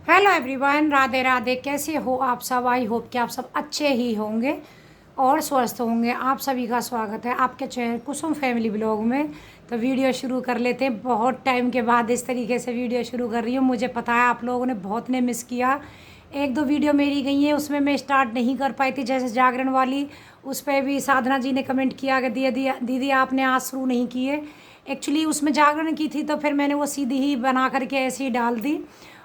Hello everyone, Radhe Radhe. कैसे हो आप सब? आई होप कि आप सब अच्छे ही होंगे और स्वस्थ होंगे। आप सभी का स्वागत है आपके चैनल कुसुम फैमिली ब्लॉग में। तो वीडियो शुरू कर लेते हैं। बहुत टाइम के बाद इस तरीके से वीडियो शुरू कर रही हूँ। मुझे पता है आप लोगों ने बहुत ने मिस किया। एक दो वीडियो मेरी गई हैं, उसमें मैं स्टार्ट नहीं कर पाई थी, जैसे जागरण वाली। उस पर भी साधना जी ने कमेंट किया कि दीदी दीदी आपने आज शुरू नहीं किए। एक्चुअली उसमें जागरण की थी, तो फिर मैंने वो सीधी ही बना करके ऐसे ही डाल दी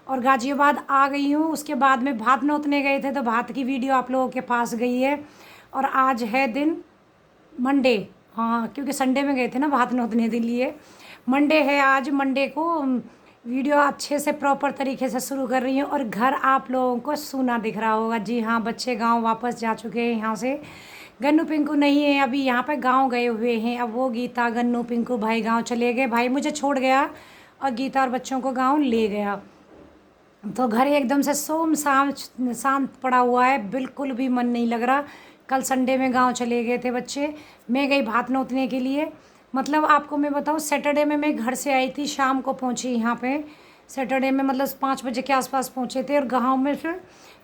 और गाजियाबाद आ गई हूँ। उसके बाद में भात नोतने गए थे, तो भात की वीडियो आप लोगों के पास गई है। और आज है दिन मंडे। हाँ, क्योंकि संडे में गए थे ना भात नोतने के लिए। मंडे है आज। मंडे को वीडियो अच्छे से प्रॉपर तरीके से शुरू कर रही हूँ। और घर आप लोगों को सूना दिख रहा होगा। जी हाँ, बच्चे गांव वापस जा चुके हैं यहाँ से। गन्नू पिंकू नहीं है अभी यहाँ पे, गांव गए हुए हैं। अब वो गीता गन्नू पिंकू भाई गांव चले गए। भाई मुझे छोड़ गया और गीता और बच्चों को गांव ले गया। तो घर एकदम से शांत शांत पड़ा हुआ है, बिल्कुल भी मन नहीं लग रहा। कल संडे में गांव चले गए थे बच्चे। मैं गई भात नोतने के लिए। मतलब आपको मैं बताऊं, सैटरडे में मैं घर से आई थी, शाम को पहुंची यहाँ पे। सैटरडे में मतलब 5 बजे के आसपास पहुंचे थे और गांव में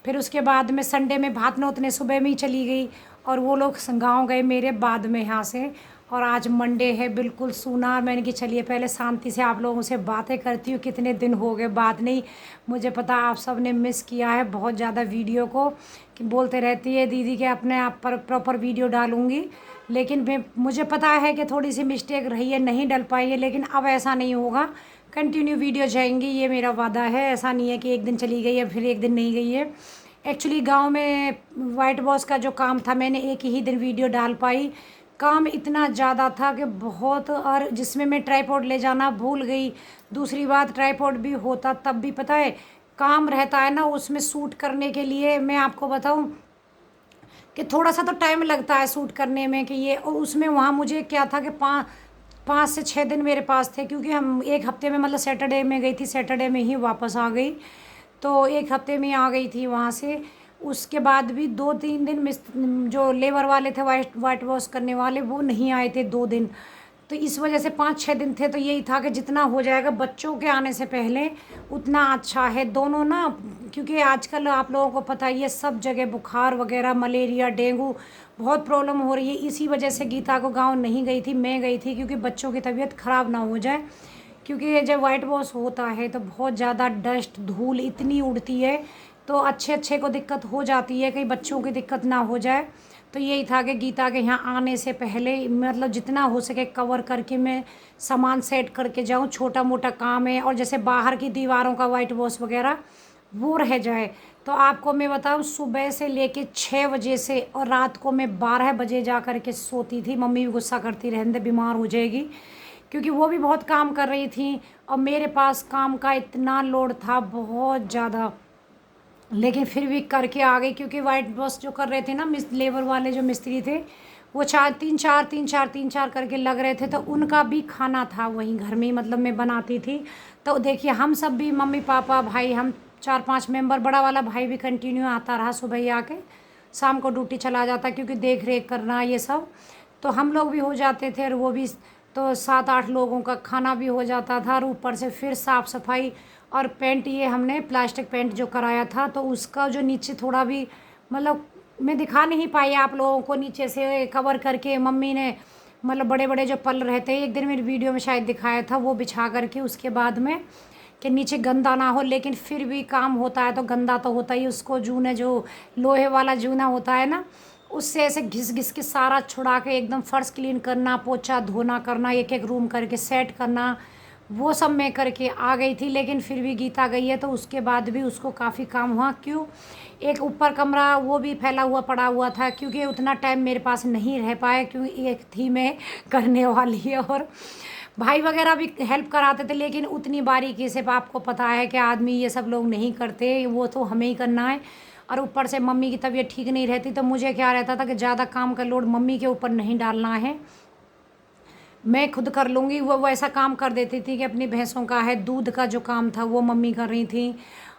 फिर उसके बाद में संडे में भात नोतने सुबह में ही चली गई। और वो लोग गांव गए मेरे बाद में यहाँ से। और आज मंडे है, बिल्कुल सूना। मैंने कि चलिए पहले शांति से आप लोगों से बातें करती हूँ। कितने दिन हो गए बात नहीं। मुझे पता आप सब ने मिस किया है बहुत ज़्यादा वीडियो को, कि बोलते रहती है दीदी के अपने आप पर प्रॉपर वीडियो डालूँगी। लेकिन मुझे पता है कि थोड़ी सी मिस्टेक रही है, नहीं डल पाई है। लेकिन अब ऐसा नहीं होगा, कंटिन्यू वीडियो जाएंगी, ये मेरा वादा है। ऐसा नहीं है कि एक दिन चली गई है फिर एक दिन नहीं गई है। एक्चुअली गांव में वाइट बॉस का जो काम था, मैंने एक ही दिन वीडियो डाल पाई। काम इतना ज़्यादा था कि बहुत, और जिसमें मैं ट्राईपॉड ले जाना भूल गई। दूसरी बात, ट्राईपॉड भी होता तब भी पता है काम रहता है ना उसमें शूट करने के लिए। मैं आपको बताऊं कि थोड़ा सा तो टाइम लगता है शूट करने में, कि ये और उसमें वहाँ मुझे क्या था कि 5 से 6 दिन मेरे पास थे, क्योंकि हम एक हफ्ते में, मतलब सैटरडे में गई थी, सैटरडे में ही वापस आ गई। तो एक हफ्ते में आ गई थी वहाँ से। उसके बाद भी 2-3 दिन जो लेबर वाले थे, वाइट वॉश करने वाले, वो नहीं आए थे 2 दिन। तो इस वजह से 5-6 दिन थे। तो यही था कि जितना हो जाएगा बच्चों के आने से पहले उतना अच्छा है दोनों ना। क्योंकि आजकल आप लोगों को पता ही है, सब जगह बुखार वगैरह, मलेरिया, डेंगू, बहुत प्रॉब्लम हो रही है। इसी वजह से गीता को गांव नहीं गई थी, मैं गई थी, क्योंकि बच्चों की तबीयत ख़राब ना हो जाए। क्योंकि जब वाइट वॉश होता है तो बहुत ज़्यादा डस्ट धूल इतनी उड़ती है, तो अच्छे अच्छे को दिक्कत हो जाती है, कहीं बच्चों की दिक्कत ना हो जाए। तो यही था कि गीता के यहाँ आने से पहले, मतलब जितना हो सके कवर करके मैं सामान सेट करके जाऊँ। छोटा मोटा काम है, और जैसे बाहर की दीवारों का वाइट वॉश वगैरह वो रह जाए। तो आपको मैं बताऊँ, सुबह से लेके 6 बजे से और रात को मैं 12 बजे जा कर के सोती थी। मम्मी भी गुस्सा करती, रहने दे बीमार हो जाएगी, क्योंकि वो भी बहुत काम कर रही थी और मेरे पास काम का इतना लोड था, बहुत ज़्यादा। लेकिन फिर भी करके आ गई, क्योंकि वाइट बॉस जो कर रहे थे ना, लेबर वाले जो मिस्त्री थे, वो 4 3 4 करके लग रहे थे। तो उनका भी खाना था वहीं घर में ही, मतलब मैं बनाती थी। तो देखिए हम सब भी, मम्मी पापा भाई, हम 4-5 मेंबर, बड़ा वाला भाई भी कंटिन्यू आता रहा, सुबह ही आके शाम को ड्यूटी चला जाता, क्योंकि देख रेख करना ये सब। तो हम लोग भी हो जाते थे और वो भी। तो 7-8 लोगों का खाना भी हो जाता था, और ऊपर से फिर साफ़ सफाई। और पेंट, ये हमने प्लास्टिक पेंट जो कराया था, तो उसका जो नीचे थोड़ा भी, मतलब मैं दिखा नहीं पाई आप लोगों को, नीचे से कवर करके मम्मी ने, मतलब बड़े बड़े जो पल रहते हैं, एक दिन मेरी वीडियो में शायद दिखाया था, वो बिछा करके उसके बाद में, कि नीचे गंदा ना हो। लेकिन फिर भी काम होता है तो गंदा तो होता ही। उसको जूने, जो लोहे वाला जूना होता है ना, उससे ऐसे घिस घिस के सारा छुड़ा के एकदम फर्श क्लीन करना, पोछा धोना करना, एक एक रूम करके सेट करना, वो सब मैं करके आ गई थी। लेकिन फिर भी गीता गई है तो उसके बाद भी उसको काफ़ी काम हुआ। क्यों? एक ऊपर कमरा वो भी फैला हुआ पड़ा हुआ था, क्योंकि उतना टाइम मेरे पास नहीं रह पाया, क्योंकि एक थी मैं करने वाली है, और भाई वगैरह भी हेल्प कराते थे। लेकिन उतनी बारीकी से आपको पता है कि आदमी ये सब लोग नहीं करते, वो तो हमें ही करना है। और ऊपर से मम्मी की तबीयत ठीक नहीं रहती, तो मुझे क्या रहता था कि ज़्यादा काम का लोड मम्मी के ऊपर नहीं डालना है, मैं खुद कर लूँगी। वो ऐसा काम कर देती थी कि अपनी भैंसों का है, दूध का जो काम था वो मम्मी कर रही थी।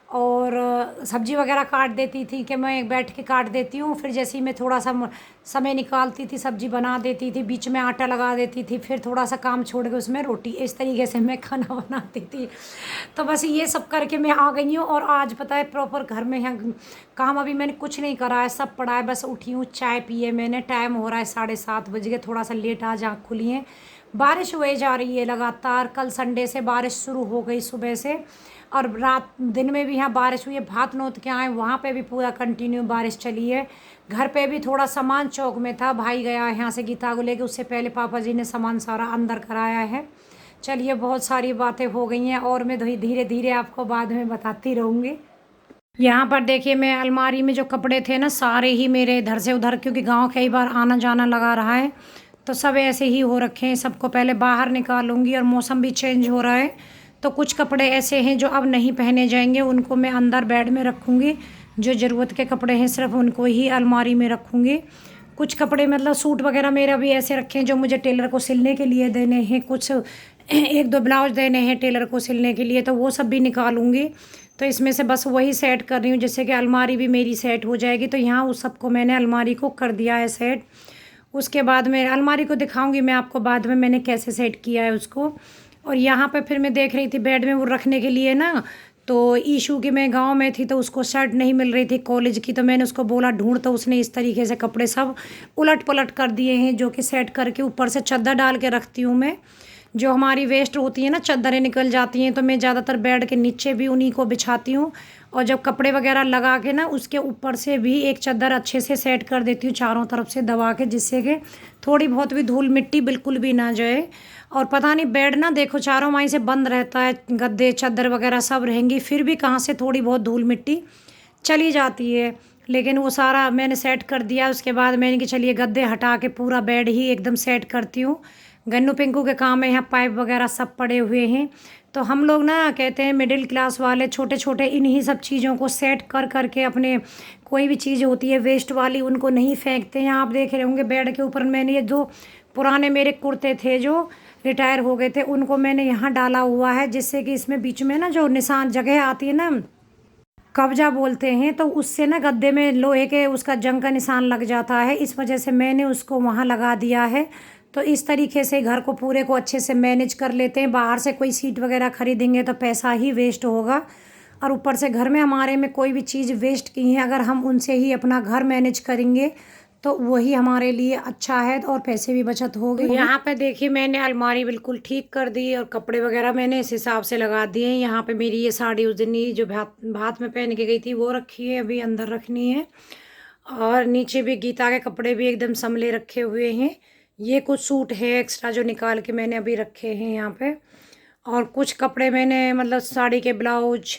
और सब्ज़ी वगैरह काट देती थी कि मैं बैठ के काट देती हूँ, फिर जैसे ही मैं थोड़ा सा समय निकालती थी सब्ज़ी बना देती थी, बीच में आटा लगा देती थी, फिर थोड़ा सा काम छोड़ के उसमें रोटी, इस तरीके से मैं खाना बनाती थी। तो बस ये सब करके मैं आ गई हूँ और आज पता है प्रॉपर घर में यहाँ काम अभी मैंने कुछ नहीं करा है, सब पड़ा है, बस उठी हूँ, चाय पिए मैंने, टाइम हो रहा है 7:30 बज गए, थोड़ा सा लेट आज आँख खुली है। बारिश हुए जा रही है लगातार, कल संडे से बारिश शुरू हो गई सुबह से, और रात दिन में भी यहाँ बारिश हुई है। भात नोत के आए वहाँ पे भी पूरा कंटिन्यू बारिश चली है। घर पे भी थोड़ा सामान चौक में था, भाई गया है यहाँ से गीता को लेके, उससे पहले पापा जी ने सामान सारा अंदर कराया है। चलिए बहुत सारी बातें हो गई हैं और मैं धीरे धीरे आपको बाद में बताती रहूँगी। यहाँ पर देखिए मैं अलमारी में जो कपड़े थे ना सारे ही मेरे इधर से उधर, क्योंकि गांव कई बार आना जाना लगा रहा है तो सब ऐसे ही हो रखे हैं। सबको पहले बाहर निकालूंगी, और मौसम भी चेंज हो रहा है तो कुछ कपड़े ऐसे हैं जो अब नहीं पहने जाएंगे, उनको मैं अंदर बेड में रखूँगी। जो ज़रूरत के कपड़े हैं सिर्फ उनको ही अलमारी में रखूँगी। कुछ कपड़े मतलब सूट वगैरह मेरा भी ऐसे रखे हैं जो मुझे टेलर को सिलने के लिए देने हैं, कुछ 1-2 ब्लाउज देने हैं टेलर को सिलने के लिए, तो वो सब भी निकालूंगी। तो इसमें से बस वही सेट कर रही हूँ जिससे कि अलमारी भी मेरी सेट हो जाएगी। तो यहाँ उस सबको मैंने अलमारी को कर दिया है सेट। उसके बाद मैं अलमारी को दिखाऊंगी मैं आपको बाद में मैंने कैसे सेट किया है उसको। और यहाँ पे फिर मैं देख रही थी बेड में वो रखने के लिए ना, तो ईशू की मैं गांव में थी तो उसको शर्ट नहीं मिल रही थी कॉलेज की, तो मैंने उसको बोला ढूंढ, तो उसने इस तरीके से कपड़े सब उलट पलट कर दिए हैं, जो कि सेट करके ऊपर से चादर डाल के रखती हूँ मैं। जो हमारी वेस्ट होती है ना, चादरें निकल जाती हैं, तो मैं ज़्यादातर बेड के नीचे भी उन्हीं को बिछाती हूँ, और जब कपड़े वगैरह लगा के ना उसके ऊपर से भी एक चादर अच्छे से सेट कर देती हूँ चारों तरफ से दबा के, जिससे कि थोड़ी बहुत भी धूल मिट्टी बिल्कुल भी ना जाए। और पता नहीं बेड ना देखो चारों माही से बंद रहता है, गद्दे चादर वगैरह सब रहेंगी, फिर भी कहाँ से थोड़ी बहुत धूल मिट्टी चली जाती है। लेकिन वो सारा मैंने सेट कर दिया। उसके बाद मैंने कि चलिए गद्दे हटा के पूरा बेड ही एकदम सेट करती हूँ। गन्नू पिंकू के काम में यहाँ पाइप वगैरह सब पड़े हुए हैं, तो हम लोग ना कहते हैं मिडिल क्लास वाले छोटे छोटे इन्हीं सब चीज़ों को सेट कर करके अपने कोई भी चीज़ होती है वेस्ट वाली उनको नहीं फेंकते हैं। आप देख रहे होंगे बेड के ऊपर मैंने ये जो पुराने मेरे कुर्ते थे जो रिटायर हो गए थे उनको मैंने यहाँ डाला हुआ है, जिससे कि इसमें बीच में ना जो निशान जगह आती है ना, कब्जा बोलते हैं, तो उससे ना गद्दे में लोहे के उसका जंग का निशान लग जाता है, इस वजह से मैंने उसको वहाँ लगा दिया है। तो इस तरीके से घर को पूरे को अच्छे से मैनेज कर लेते हैं। बाहर से कोई सीट वगैरह खरीदेंगे तो पैसा ही वेस्ट होगा, और ऊपर से घर में हमारे में कोई भी चीज़ वेस्ट की है अगर हम उनसे ही अपना घर मैनेज करेंगे तो वही हमारे लिए अच्छा है, और पैसे भी बचत हो गई। यहाँ पे देखिए मैंने अलमारी बिल्कुल ठीक कर दी और कपड़े वगैरह मैंने इस हिसाब से लगा दिए। यहाँ पे मेरी ये साड़ी उस दिन जो भात में पहन के गई थी वो रखी है, अभी अंदर रखनी है। और नीचे भी गीता के कपड़े भी एकदम संभले रखे हुए हैं। ये कुछ सूट है एक्स्ट्रा जो निकाल के मैंने अभी रखे हैं यहाँ पे, और कुछ कपड़े मैंने मतलब साड़ी के ब्लाउज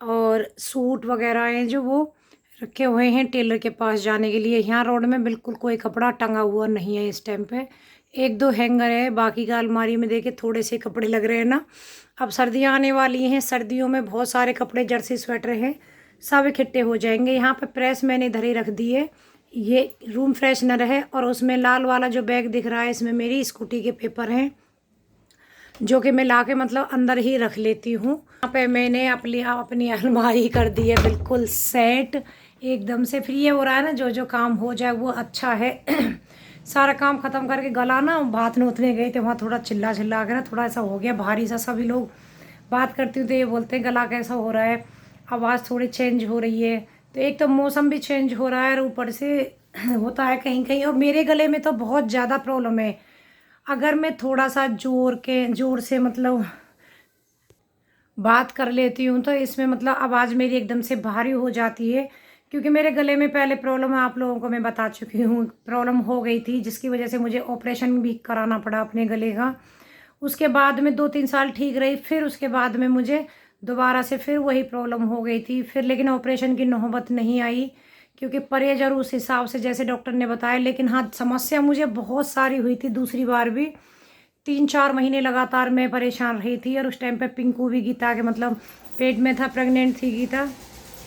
और सूट वगैरह हैं जो वो रखे हुए हैं टेलर के पास जाने के लिए। यहाँ रोड में बिल्कुल कोई कपड़ा टंगा हुआ नहीं है इस टाइम पे, 1-2 हैंगर है, बाकी का अलमारी में देखे थोड़े से कपड़े लग रहे हैं ना। अब सर्दियाँ आने वाली हैं, सर्दियों में बहुत सारे कपड़े जर्सी स्वेटर हैं सब इकट्ठे हो जाएंगे। यहाँ पे प्रेस मैंने इधर ही रख दी है, ये रूम फ्रेशनर है, और उसमें लाल वाला जो बैग दिख रहा है इसमें मेरी स्कूटी के पेपर हैं जो कि मैं लाके मतलब अंदर ही रख लेती हूँ। यहाँ पे मैंने अपनी अलमारी कर दी है बिल्कुल सेट एकदम से। फ्री हो रहा है ना, जो जो काम हो जाए वो अच्छा है। सारा काम ख़त्म करके गला ना भात नोतने गए थे, वहाँ थोड़ा चिल्ला चिल्ला के ना थोड़ा ऐसा हो गया भारी सा। सभी लोग बात करती हूँ तो ये बोलते हैं गला कैसा हो रहा है, आवाज़ थोड़ी चेंज हो रही है। तो एक तो मौसम भी चेंज हो रहा है और ऊपर से होता है कहीं कहीं, और मेरे गले में तो बहुत ज़्यादा प्रॉब्लम है। अगर मैं थोड़ा सा ज़ोर से मतलब बात कर लेती हूँ तो इसमें मतलब आवाज़ मेरी एकदम से भारी हो जाती है, क्योंकि मेरे गले में पहले प्रॉब्लम आप लोगों को मैं बता चुकी हूँ, प्रॉब्लम हो गई थी जिसकी वजह से मुझे ऑपरेशन भी कराना पड़ा अपने गले का। उसके बाद में 2-3 साल ठीक रही, फिर उसके बाद में मुझे दोबारा से फिर वही प्रॉब्लम हो गई थी। फिर लेकिन ऑपरेशन की नौबत नहीं आई, क्योंकि परहेज और उस हिसाब से जैसे डॉक्टर ने बताया। लेकिन हाँ समस्या मुझे बहुत सारी हुई थी, दूसरी बार भी 3-4 महीने लगातार मैं परेशान रही थी। और उस टाइम पे पिंकू भी गीता के मतलब पेट में था, प्रेग्नेंट थी गीता।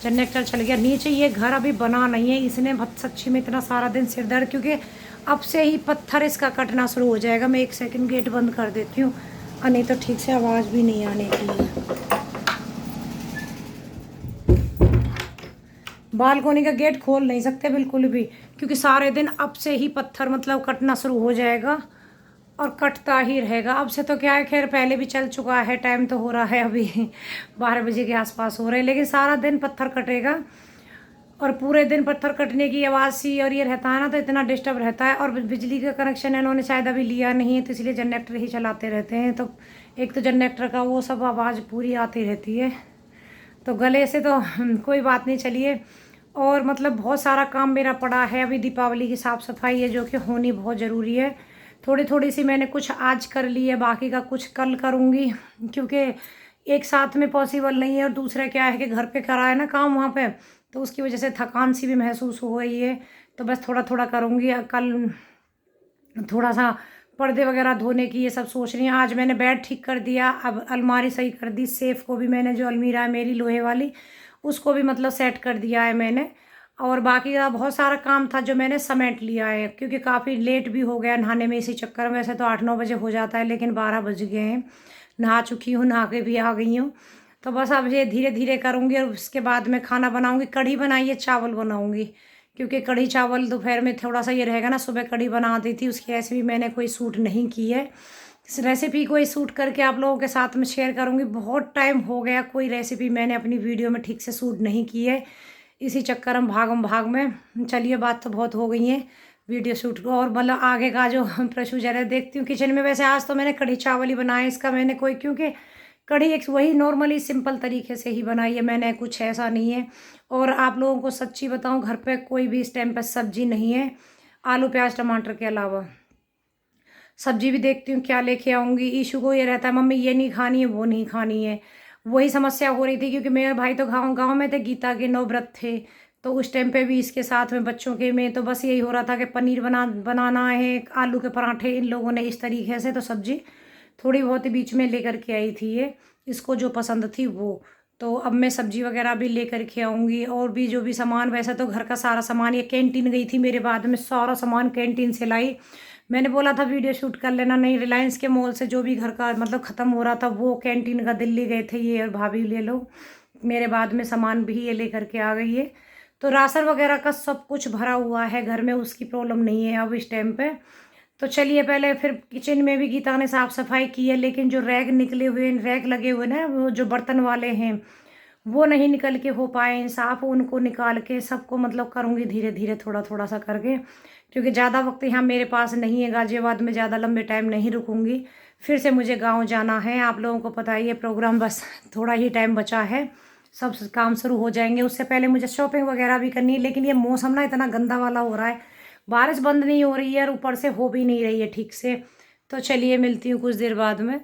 जनरेटर चल गया नीचे, ये घर अभी बना नहीं है इसने, सच्ची में इतना सारा दिन सिर दर्द, क्योंकि अब से ही पत्थर इसका कटना शुरू हो जाएगा। मैं 1 सेकंड गेट बंद कर देती हूँ, नहीं तो ठीक से आवाज़ भी नहीं आने की है। बालकोनी का गेट खोल नहीं सकते बिल्कुल भी, क्योंकि सारे दिन अब से ही पत्थर मतलब कटना शुरू हो जाएगा और कटता ही रहेगा। अब से तो क्या है, खैर पहले भी चल चुका है, टाइम तो हो रहा है अभी 12 बजे के आसपास हो रहे हैं, लेकिन सारा दिन पत्थर कटेगा। और पूरे दिन पत्थर कटने की आवाज़ सी और ये रहता है ना, तो इतना डिस्टर्ब रहता है। और बिजली का कनेक्शन इन्होंने शायद अभी लिया नहीं है, तो इसलिए जनरेटर ही चलाते रहते हैं। तो एक तो जनरेटर का वो सब आवाज़ पूरी आती रहती है, तो गले से तो कोई बात नहीं। चलिए, और मतलब बहुत सारा काम मेरा पड़ा है। अभी दीपावली की साफ़ सफाई है जो कि होनी बहुत ज़रूरी है। थोड़ी थोड़ी सी मैंने कुछ आज कर ली है, बाकी का कुछ कल करूँगी, क्योंकि एक साथ में पॉसिबल नहीं है। और दूसरा क्या है कि घर पे करा है ना काम वहाँ पे, तो उसकी वजह से थकान सी भी महसूस हो रही है। तो बस थोड़ा थोड़ा करूँगी। कल थोड़ा सा पर्दे वगैरह धोने की ये सब सोच रही हैं। आज मैंने बेड ठीक कर दिया, अब अलमारी सही कर दी, सेफ़ को भी मैंने, जो अलमीरा है मेरी लोहे वाली, उसको भी मतलब सेट कर दिया है मैंने। और बाकी का बहुत सारा काम था जो मैंने समेट लिया है, क्योंकि काफ़ी लेट भी हो गया नहाने में इसी चक्कर में। वैसे तो 8-9 बजे हो जाता है, लेकिन 12 बज गए हैं। नहा चुकी हूँ, नहा के भी आ गई हूँ। तो बस अब ये धीरे धीरे करूँगी, और उसके बाद में खाना बनाऊँगी। कढ़ी बनाई है, चावल बनाऊँगी, क्योंकि कढ़ी चावल दोपहर में थोड़ा सा ये रहेगा ना। सुबह कढ़ी बना दी थी, उसकी रेसिपी मैंने कोई शूट नहीं की है। इस रेसिपी को ही शूट करके आप लोगों के साथ में शेयर करूँगी। बहुत टाइम हो गया, कोई रेसिपी मैंने अपनी वीडियो में ठीक से शूट नहीं की है, इसी चक्कर में भागम भाग में। चलिए, बात तो बहुत हो गई है वीडियो शूट को, और मतलब आगे का जो प्रोसीजर है देखती हूँ किचन में। वैसे आज तो मैंने कढ़ी चावल ही बनाए, इसका मैंने कोई, क्योंकि कढ़ी एक वही नॉर्मली सिंपल तरीके से ही बनाई है मैंने, कुछ ऐसा नहीं है। और आप लोगों को सच्ची बताऊं, घर पे कोई भी इस टाइम पर सब्जी नहीं है, आलू प्याज टमाटर के अलावा। सब्जी भी देखती हूँ क्या लेके आऊँगी। ईशू को ये रहता है, मम्मी ये नहीं खानी है, वो नहीं खानी है। वही समस्या हो रही थी, क्योंकि मेरे भाई तो गाँव गाँव में थे, गीता के 9 व्रत थे, तो उस टाइम पे भी इसके साथ में बच्चों के में तो बस यही हो रहा था कि पनीर बनाना है, आलू के पराठे, इन लोगों ने इस तरीके से। तो सब्जी थोड़ी बहुत ही बीच में लेकर के आई थी ये, इसको जो पसंद थी वो। तो अब मैं सब्जी वगैरह भी लेकर के आऊँगी, और भी जो भी सामान। वैसे तो घर का सारा सामान, ये कैंटीन गई थी मेरे, बाद में सारा सामान कैंटीन से लाई। मैंने बोला था वीडियो शूट कर लेना, नहीं, रिलायंस के मॉल से जो भी घर का मतलब ख़त्म हो रहा था वो कैंटीन का, दिल्ली गए थे ये और भाभी ले लो मेरे, बाद में सामान भी ये लेकर के आ गई है। तो राशन वगैरह का सब कुछ भरा हुआ है घर में, उसकी प्रॉब्लम नहीं है अब इस टाइम पे। तो चलिए, पहले फिर किचन में भी गीता ने साफ़ सफाई की है, लेकिन जो रैक निकले हुए, रैक लगे हुए ना, वो जो बर्तन वाले हैं, वो नहीं निकल के हो पाए हैं साफ़। उनको निकाल के सबको मतलब करूँगी धीरे धीरे, थोड़ा थोड़ा सा करके, क्योंकि ज़्यादा वक्त यहाँ मेरे पास नहीं है। गाज़ियाबाद में ज़्यादा लंबे टाइम नहीं रुकूँगी, फिर से मुझे गाँव जाना है। आप लोगों को पता ही है, प्रोग्राम बस थोड़ा ही टाइम बचा है, सब काम शुरू हो जाएंगे। उससे पहले मुझे शॉपिंग वगैरह भी करनी है, लेकिन ये मौसम ना इतना गंदा वाला हो रहा है, बारिश बंद नहीं हो रही है और ऊपर से हो भी नहीं रही है ठीक से। तो चलिए, मिलती हूँ कुछ देर बाद में।